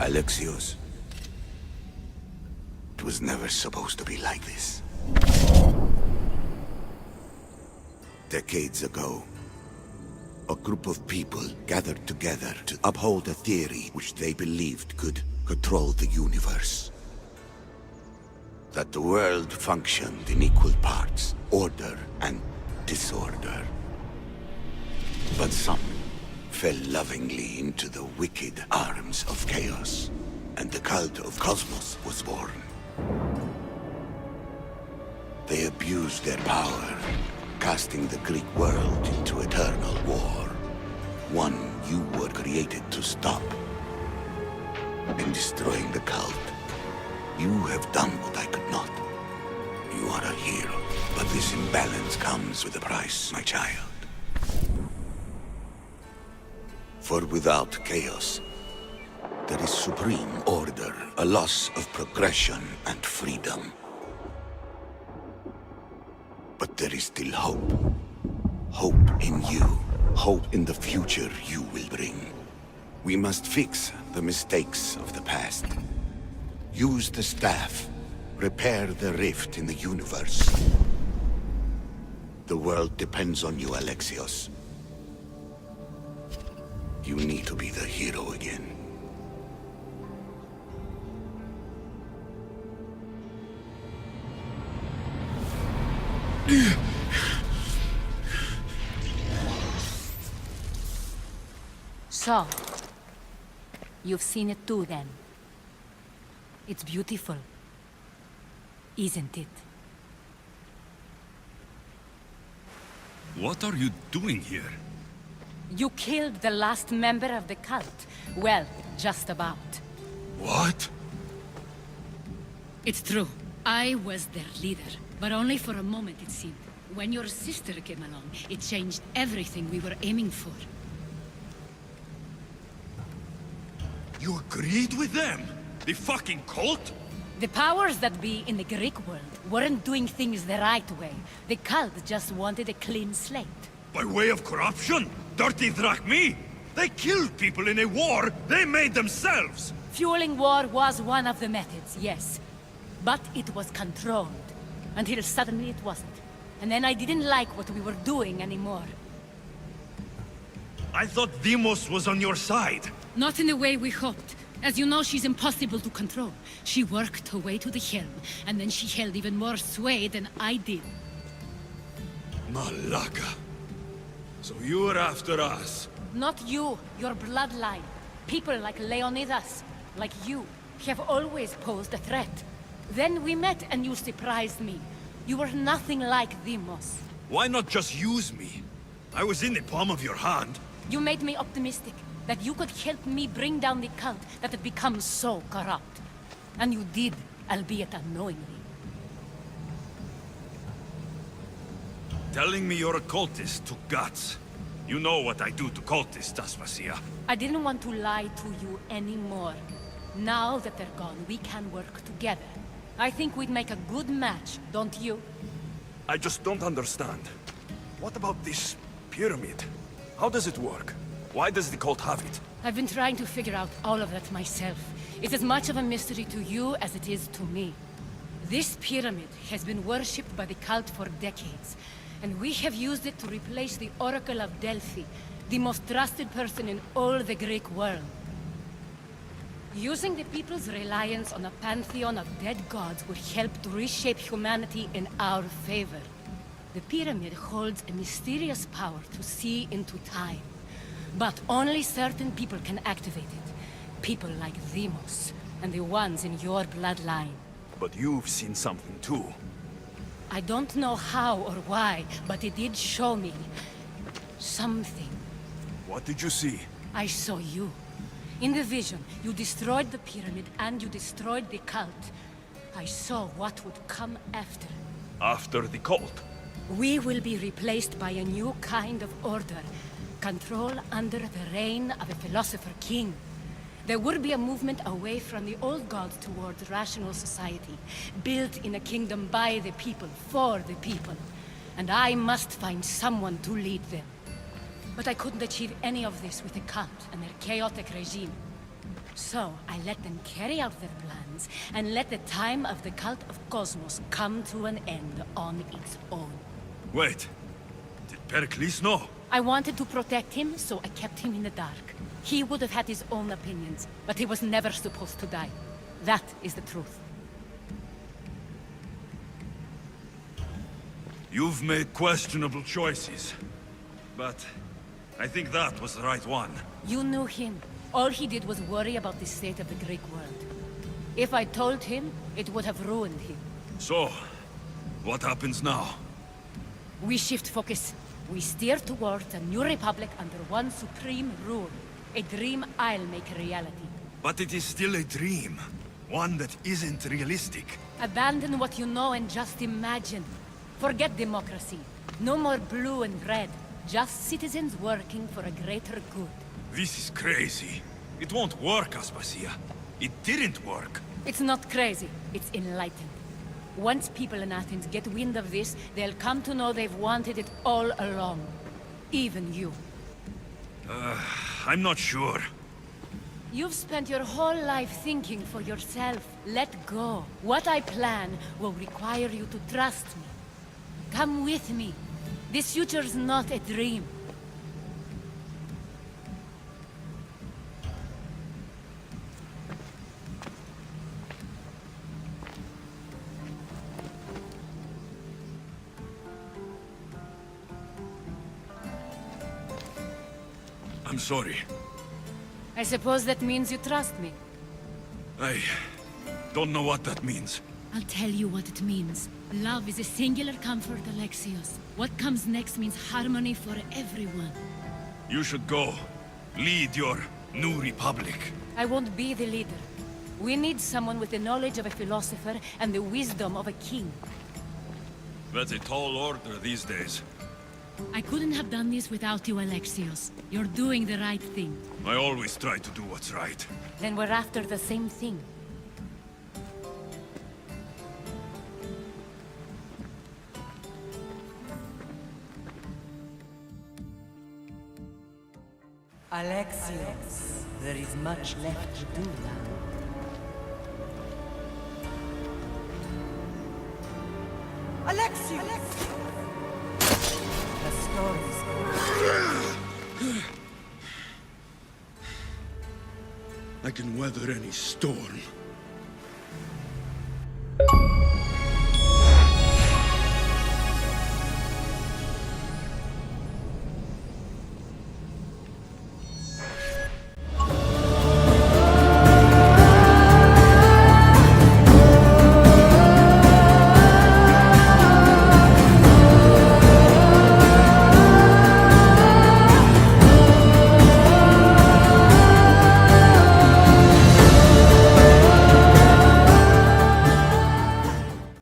Alexios. It was never supposed to be like this. Decades ago, a group of people gathered together to uphold a theory which they believed could control the universe. That the world functioned in equal parts, order and disorder. But some fell lovingly into the wicked arms of chaos, and the cult of Kosmos was born. They abused their power, casting the Greek world into eternal war. One you were created to stop. In destroying the cult, you have done what I could not. You are a hero, but this imbalance comes with a price, my child. For without chaos, there is supreme order, a loss of progression and freedom. But there is still hope. Hope in you. Hope in the future you will bring. We must fix the mistakes of the past. Use the staff. Repair the rift in the universe. The world depends on you, Alexios. You need to be the hero again. So, you've seen it too then. It's beautiful, isn't it? What are you doing here? You killed the last member of the cult. Well, just about. What? It's true. I was their leader, but only for a moment it seemed. When your sister came along, it changed everything we were aiming for. You agreed with them? The fucking cult? The powers that be in the Greek world weren't doing things the right way. The cult just wanted a clean slate. By way of corruption? Dirty drachmi? They killed people in a war they made themselves! Fueling war was one of the methods, yes. But it was controlled. Until suddenly it wasn't. And then I didn't like what we were doing anymore. I thought Deimos was on your side. Not in the way we hoped. As you know, she's impossible to control. She worked her way to the helm, and then she held even more sway than I did. Malaka. So you were after us? Not you, your bloodline. People like Leonidas, like you, have always posed a threat. Then we met and you surprised me. You were nothing like Deimos. Why not just use me? I was in the palm of your hand. You made me optimistic that you could help me bring down the cult that had become so corrupt. And you did, albeit unknowingly. Telling me you're a cultist took guts. You know what I do to cultists, Aspasia. I didn't want to lie to you anymore. Now that they're gone, we can work together. I think we'd make a good match, don't you? I just don't understand. What about this pyramid? How does it work? Why does the cult have it? I've been trying to figure out all of that myself. It's as much of a mystery to you as it is to me. This pyramid has been worshipped by the cult for decades, and we have used it to replace the Oracle of Delphi, the most trusted person in all the Greek world. Using the people's reliance on a pantheon of dead gods would help to reshape humanity in our favor. The pyramid holds a mysterious power to see into time. But only certain people can activate it. People like Deimos, and the ones in your bloodline. But you've seen something too. I don't know how or why, but it did show me something. What did you see? I saw you. In the vision, you destroyed the pyramid and you destroyed the cult. I saw what would come after. After the cult? We will be replaced by a new kind of order. Control under the reign of a philosopher king. There would be a movement away from the old gods towards rational society, built in a kingdom by the people, for the people. And I must find someone to lead them. But I couldn't achieve any of this with the cult and their chaotic regime. So, I let them carry out their plans, and let the time of the cult of Kosmos come to an end on its own. Wait. Did Pericles know? I wanted to protect him, so I kept him in the dark. He would have had his own opinions, but he was never supposed to die. That is the truth. You've made questionable choices. But I think that was the right one. You knew him. All he did was worry about the state of the Greek world. If I told him, it would have ruined him. So, what happens now? We shift focus. We steer towards a new republic under one supreme rule. A dream I'll make a reality. But it is still a dream. One that isn't realistic. Abandon what you know and just imagine. Forget democracy. No more blue and red. Just citizens working for a greater good. This is crazy. It won't work, Aspasia. It didn't work. It's not crazy. It's enlightened. Once people in Athens get wind of this, they'll come to know they've wanted it all along. Even you. I'm not sure. You've spent your whole life thinking for yourself. Let go. What I plan will require you to trust me. Come with me. This future's not a dream. I'm sorry. I suppose that means you trust me. I don't know what that means. I'll tell you what it means. Love is a singular comfort, Alexios. What comes next means harmony for everyone. You should go. Lead your new republic. I won't be the leader. We need someone with the knowledge of a philosopher and the wisdom of a king. That's a tall order these days. I couldn't have done this without you, Alexios. You're doing the right thing. I always try to do what's right. Then we're after the same thing. Alexios, there is much left to do now. Alexios! The stories go. I can weather any storm.